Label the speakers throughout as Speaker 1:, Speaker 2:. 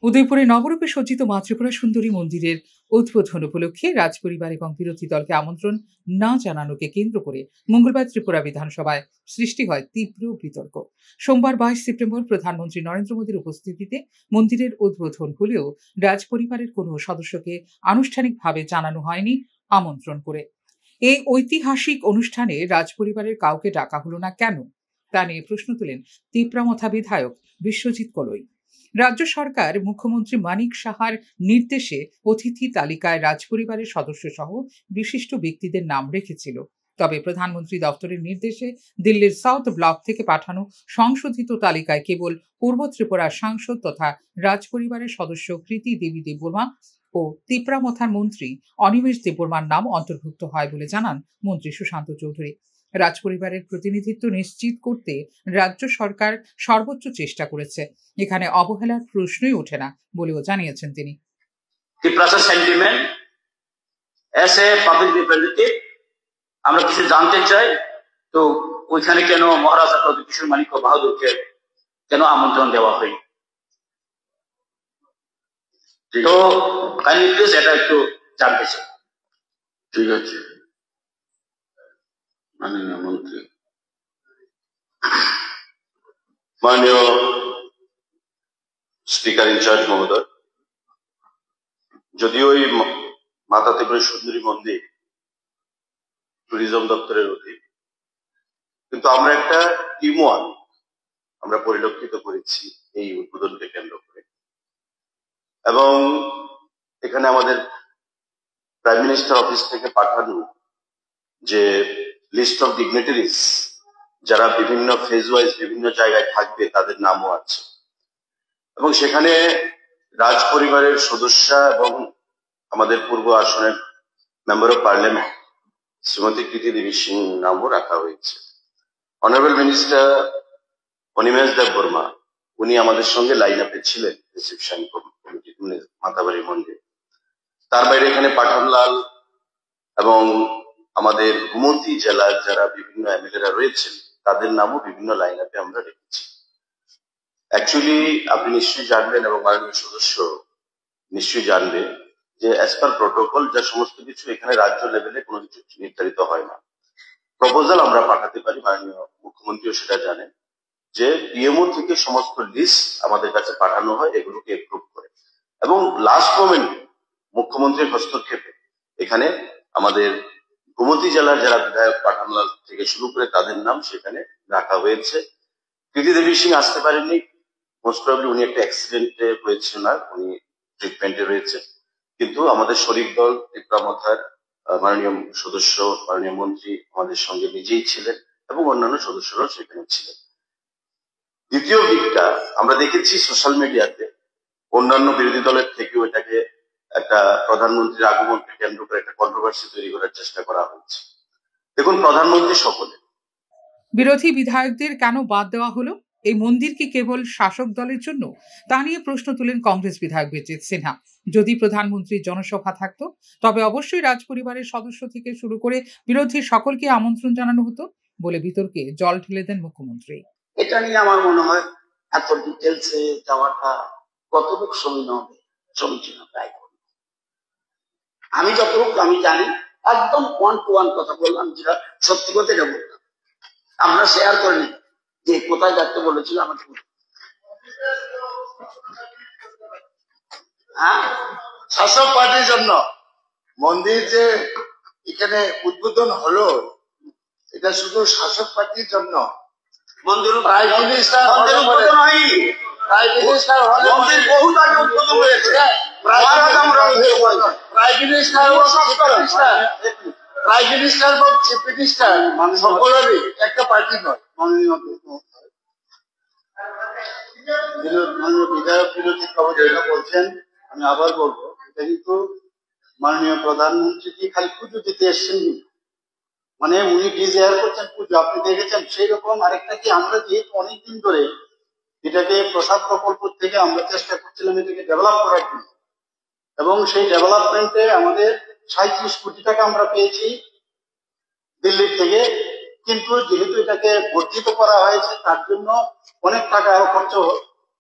Speaker 1: উদয়পুরে নবরূপে সজ্জিত মা ত্রিপুরা সুন্দরী মন্দিরের উদ্বোধন উপলক্ষে রাজপরিবার এবং বিরোধী দলকে আমন্ত্রণ না জানানোকে কেন্দ্র করে মঙ্গলবার ত্রিপুরা বিধানসভায় সৃষ্টি হয় তীব্র বিতর্ক। সোমবার 22 সেপ্টেম্বর প্রধানমন্ত্রী নরেন্দ্র মোদীর উপস্থিতিতে মন্দিরের উদ্বোধন হলেও রাজপরিবারের কোনো সদস্যকে আনুষ্ঠানিকভাবে জানানো হয়নি আমন্ত্রণ করে। এই ঐতিহাসিক অনুষ্ঠানে রাজপরিবারের কাউকে ডাকা হলো না কেন, তা নিয়ে প্রশ্ন তুলেন তিপ্রামথা বিধায়ক বিশ্বজিৎ কলই। রাজ্য সরকার মুখ্যমন্ত্রী মানিক সাহার নির্দেশে অতিথি তালিকায় রাজপরিবারের সদস্য সহ বিশিষ্ট ব্যক্তিদের নাম রেখেছিল। তবে প্রধানমন্ত্রী দপ্তরের নির্দেশে দিল্লির সাউথ ব্লক থেকে পাঠানো সংশোধিত তালিকায় কেবল পূর্ব ত্রিপুরার সাংসদ তথা রাজপরিবারের সদস্য কৃতি দেবী দেববর্মা ও তিপ্রামথার মন্ত্রী অনিমেষ দেববর্মার নাম অন্তর্ভুক্ত হয় বলে জানান মন্ত্রী সুশান্ত চৌধুরী। রাজপরিবারের প্রতিনিধিত্ব নিশ্চিত করতে রাজ্য সরকার সর্বোচ্চ চেষ্টা করেছে, এখানে অবহেলার প্রশ্নই ওঠে না বলেও জানিয়েছেন তিনি।
Speaker 2: Sentiment S a public representative আমরা কিছু জানতে চাই, তো ওইখানে কেন মহারাজা প্রদীপ মানিক্য বাহাদুরকে কেন আমন্ত্রণ দেওয়া হয়? তো কাইন্ডলি প্লিজ এটা একটু জানতে চাই।
Speaker 3: ঠিক আছে মাননীয় মন্ত্রী, মাননীয় স্পিকার ইনচার্জ মহোদয়, যদিও এই মাতা ত্রিপুরা সুন্দরী মন্দির ট্যুরিজম দপ্তরের অধীন, কিন্তু আমরা একটা টিমওয়ার্ক আমরা পরিলক্ষিত করেছি এই উদ্বোধনকে কেন্দ্র করে। এবং এখানে আমাদের প্রাইম মিনিস্টার অফিস থেকে পাঠানো যে লিস্ট অফ ডিগনিটারিজ যারা বিভিন্ন ফেজ ওয়াইজ বিভিন্ন জায়গায় থাকবে তাদের নামও আছে, এবং সেখানে রাজ পরিবারের সদস্য এবং আমাদের পূর্ব আসনের মেম্বার অফ পার্লামেন্ট শ্রীমতী কৃতি দেবী সিং নামও রাখা হয়েছে। অনারেবল মিনিস্টার অনিমেষ দেববর্মা উনি আমাদের সঙ্গে লাইন আপে ছিলেন রিসেপশন কমিটি মাতাবাড়ি মন্দিরে। তার বাইরে এখানে পাঠানলাল এবং আমাদের গুমতি জেলার যারা বিভিন্ন এমএলএরা রয়েছেন তাদের নামও বিভিন্ন লাইন আপে আমরা রেখেছি। অ্যাকচুয়ালি আপনি নিশ্চয়ই জানবেন এবং মাননীয় সদস্য নিশ্চয়ই জানবে যে অ্যাজ পার প্রোটোকল যা সমস্ত কিছু এখানে রাজ্য লেভেলে কোনো কিছু নির্ধারিত হয় না। প্রপোজাল আমরা পাঠাতে পারি, মাননীয় মুখ্যমন্ত্রীও সেটা জানেন, যে পিএমও থেকে সমস্ত লিস্ট আমাদের কাছে পাঠানো হয়, এগুলোকে এপ্রুভ করে, এবং লাস্ট মোমেন্ট মুখ্যমন্ত্রীর হস্তক্ষেপে এখানে আমাদের গুমতি জেলার যারা বিধায়ক পাঠানলাল থেকে শুরু করে তাদের নাম সেখানে রাখা হয়েছে। কৃতি দেবী সিং আসতে পারেননি, মোস্ট প্রবাবলি উনি একটা অ্যাক্সিডেন্টে হয়েছে, না উনি ট্রিটমেন্টে রয়েছে, কিন্তু আমাদের শরিক দল তিপ্রামথার মাননীয় সদস্য মাননীয় মন্ত্রী আমাদের সঙ্গে নিজেই ছিলেন এবং অন্যান্য সদস্যরাও সেখানে ছিলেন। দ্বিতীয় দিকটা আমরা দেখেছি সোশ্যাল মিডিয়াতে অন্যান্য বিরোধী দলের থেকেও এটাকে একটা প্রধানমন্ত্রীর আগমনকে কেন্দ্র করে একটা কন্ট্রোভার্সি তৈরি করার চেষ্টা করা হচ্ছে। দেখুন, প্রধানমন্ত্রী সকলে,
Speaker 1: বিরোধী বিধায়কদের কেন বাদ দেওয়া হলো? এই মন্দির কি কেবল শাসক দলের জন্য? তা নিয়ে প্রশ্ন তুলেন কংগ্রেস বিধায়ক বিজিত সিনহা। যদি প্রধানমন্ত্রীর জনসভা থাকতো তবে অবশ্যই রাজপরিবারের সদস্য থেকে শুরু করে বিরোধী সকলকে আমন্ত্রণ জানানো হতো বলে বিতর্কে জল ঢেলে দেন মুখ্যমন্ত্রী।
Speaker 4: এটা নিয়ে আমার মনে হয় এত ডিটেলসে যাওয়াটা কতটুকু সমীচীন তাই। আমি যতটুকু আমি জানি একদম 1 to 1 কথা বললাম, যেটা সত্যি কথা এটা বললাম। আমরা শেয়ার করে নিই যে কোথায় যাতে বলেছিল আমাকে।
Speaker 3: শাসক পার্টির জন্য মন্দির যে এখানে উদ্বোধন হলো এটা শুধু শাসক পার্টির জন্য।
Speaker 4: মন্দির
Speaker 3: প্রাইম মিনিস্টার
Speaker 4: উদ্বোধন হয়নি,
Speaker 3: প্রাইম মিনিস্টার
Speaker 4: মন্দির বহুত আগে উদ্বোধন হয়েছে।
Speaker 3: প্রাইম মিনিস্টার এবং চিফ মিনিস্টার সকলেরই একটা পার্টি নয়। মাননীয় বিধায়ক বিরোধী খবর যেটা বলছেন, আমি আবার বলবো, এটা কিন্তু মাননীয় প্রধানমন্ত্রী কি খালি পুজো দিতে এসছেন, মানে উনি ডিজায়ার করছেন পুজো, আপনি দেখেছেন সেই রকম আরেকটা কি, আমরা যেহেতু অনেকদিন ধরে এটাকে প্রসাদ প্রকল্প থেকে আমরা চেষ্টা করছিলাম এটাকে ডেভেলপ করার জন্য, এবং সেই ডেভেলপমেন্টে আমাদের 37 কোটি টাকা আমরা পেয়েছি দিল্লির থেকে, কিন্তু যেহেতু এটাকে বর্ধিত করা হয়েছে তার জন্য অনেক টাকা খরচ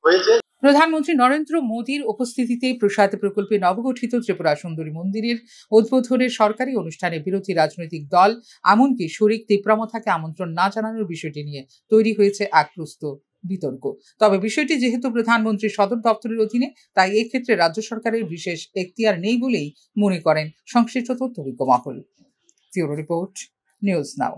Speaker 3: হয়েছে।
Speaker 1: প্রধানমন্ত্রী নরেন্দ্র মোদীর উপস্থিতিতে প্রসাদ প্রকল্পে নবগঠিত ত্রিপুরা সুন্দরী মন্দিরের উদ্বোধনের সরকারি অনুষ্ঠানে বিরোধী রাজনৈতিক দল এমনকি শরিক তিপ্রামথাকে আমন্ত্রণ না জানানোর বিষয়টি নিয়ে তৈরি হয়েছে এক প্রস্ত বিতর্ক। তবে বিষয়টি যেহেতু প্রধানমন্ত্রীর সদর দপ্তরের অধীনে, তাই এক্ষেত্রে রাজ্য সরকারের বিশেষ এখতিয়ার নেই বলেই মনে করেন সংশ্লিষ্ট তথ্যবিজ্ঞ মহল। Bureau report, news now.